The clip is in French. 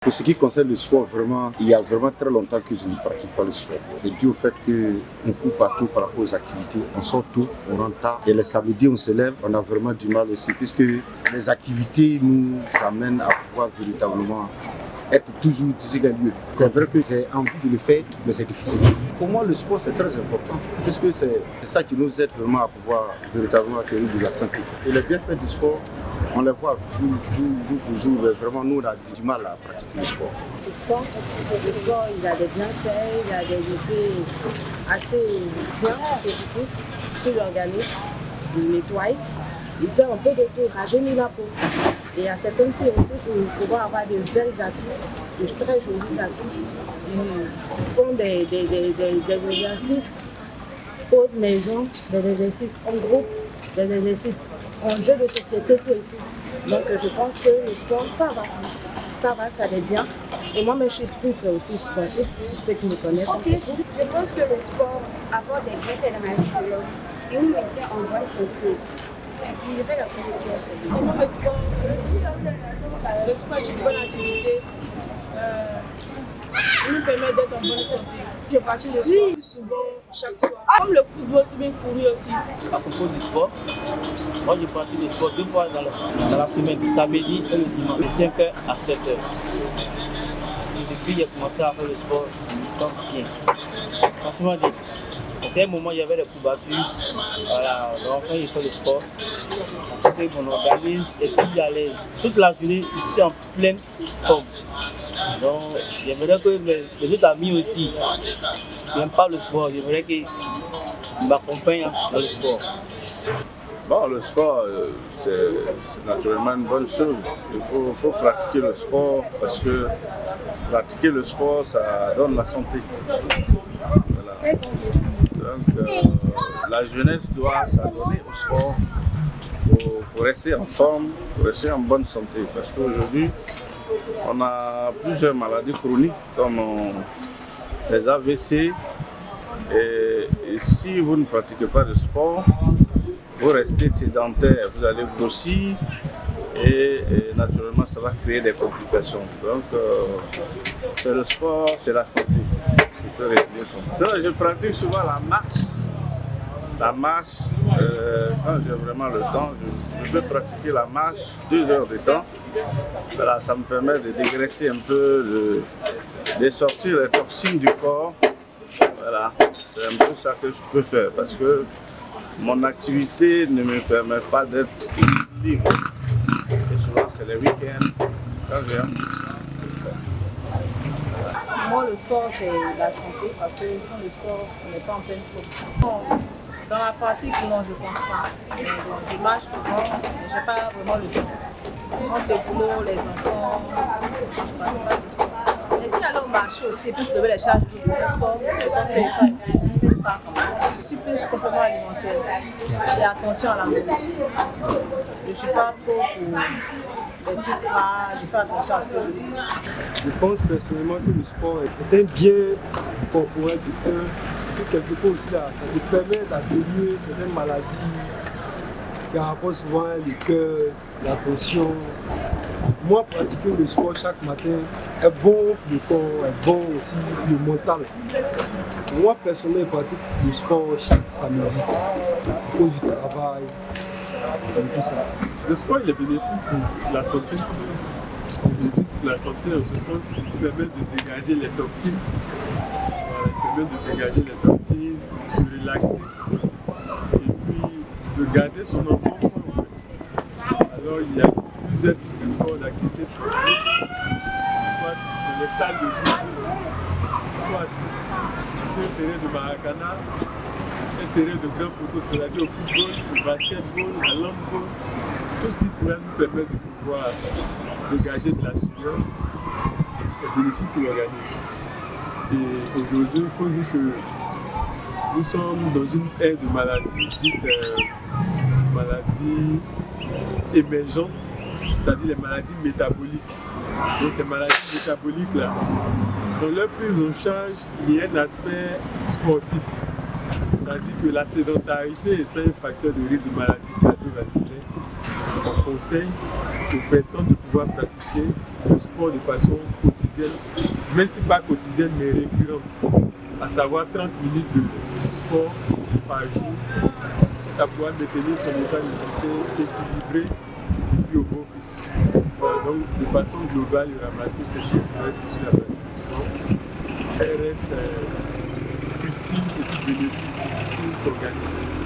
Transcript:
Pour ce qui concerne le sport, vraiment, il y a vraiment très longtemps que je ne pratique pas le sport. C'est dû au fait qu'on court partout par rapport aux activités. On sort tôt, on rentre tard. Et le samedi, on se lève, on a vraiment du mal aussi, puisque les activités nous amènent à pouvoir véritablement être toujours dans un lieu. C'est vrai que j'ai envie de le faire, mais c'est difficile. Pour moi, le sport, c'est très important, puisque c'est ça qui nous aide vraiment à pouvoir véritablement acquérir de la santé. Et les bienfaits du sport, on les voit jour pour jour, mais vraiment, nous, on a du mal à pratiquer le sport. Le sport, il a des bienfaits, il a des effets assez bien positifs sur l'organisme. Il nettoie, il fait un peu de tout, il rajeunit la peau. Et il y a certaines filles aussi pour pouvoir avoir des belles atouts, de très jolis atouts. Ils font des exercices pause maison, des exercices en groupe, des exercices en jeu de société, tout et tout. Donc je pense que le sport, ça va, ça va bien. Et moi, je suis plus aussi sportif, ceux qui me connaissent. Okay. Je pense que le sport apporte des bienfaits dans ma vie. Il nous maintient en bonne santé. Je fais la première chose. Sinon, le sport est une bonne activité. Il nous permet d'être en bonne santé. Je pratique le sport plus souvent chaque soir. Comme le football, ou bien courir aussi. À propos du sport, moi je pratique le sport 2 fois dans la semaine, le samedi et le dimanche, de 5h à 7h. Depuis que j'ai commencé à faire le sport, je me sens bien. Franchement, c'est un moment où il y avait des courbatures. Voilà, donc quand j'ai fait le sport, mon organisme est plus à l'aise. Toute la journée, je suis en pleine forme. Donc, j'aimerais que les autres amis aussi qui n'aiment pas le sport, j'aimerais qu'ils m'accompagnent dans le sport. Bon, le sport, c'est naturellement une bonne chose. Il faut pratiquer le sport parce que pratiquer le sport, ça donne la santé. Voilà. Donc, la jeunesse doit s'adonner au sport pour rester en forme, pour rester en bonne santé. Parce qu'aujourd'hui, on a plusieurs maladies chroniques comme les AVC. Et si vous ne pratiquez pas de sport, vous restez sédentaire, vous allez grossir et naturellement ça va créer des complications. Donc c'est le sport, c'est la santé. Je pratique souvent la marche. La marche, quand j'ai vraiment le temps, je peux pratiquer la marche 2 heures de temps. Voilà, ça me permet de dégraisser un peu, de sortir les toxines du corps. Voilà, c'est un peu ça que je peux faire parce que mon activité ne me permet pas d'être libre. Et souvent, c'est les week-ends, quand j'aime. Moi, le sport, c'est la santé, parce que sans le sport, on n'est pas en pleine forme. Dans la pratique, non, je ne pense pas. Je marche souvent, mais je n'ai pas vraiment le temps. Entre le boulot, les enfants, je ne pratique pas le sport. Mais si aller au marché aussi, plus lever les charges, c'est un sport, je pense qu'il faut pas. Je suis plus complément alimentaire et attention à la nourriture. Je ne suis pas trop pour des trucs gras, je fais attention à ce que je dis. Je pense personnellement que le sport est un bien corporel de un. Quelque part aussi là, ça te permet d'atténuer certaines maladies qui rapportent souvent le cœur, la tension. Moi, pratiquer le sport chaque matin est bon pour le corps, est bon aussi pour le mental. Moi, personnellement, je pratique le sport chaque samedi à cause du travail. C'est un peu ça. Le sport, il est bénéfique pour la santé. Il est bénéfique pour la santé en ce sens qu'il permet de dégager les toxines. Il permet de dégager les toxines, de se relaxer et puis de garder son environnement en fait. Alors il y a plusieurs types de sports, d'activités sportives, soit dans les salles de jeu, soit sur un terrain de Maracana, un terrain de grand poteau, c'est-à-dire au football, au basketball, à l'handball, tout ce qui pourrait nous permettre de pouvoir dégager de la sueur est bénéfique pour l'organisme. Et aujourd'hui, il faut dire que nous sommes dans une ère de maladies dites maladies émergentes, c'est-à-dire les maladies métaboliques. Donc ces maladies métaboliques-là, dans leur prise en charge, il y a un aspect sportif. C'est-à-dire que la sédentarité est un facteur de risque de maladies cardiovasculaires. On conseille aux personnes de pouvoir pratiquer le sport de façon quotidienne, même si pas quotidienne mais récurrente, à savoir 30 minutes de sport par jour, c'est à pouvoir maintenir son état de santé équilibré et puis au bon fils. Voilà, donc de façon globale et ramassée, c'est ce que peut être issu de la pratique du sport. Elle reste utile et bénéfique pour l'organisme.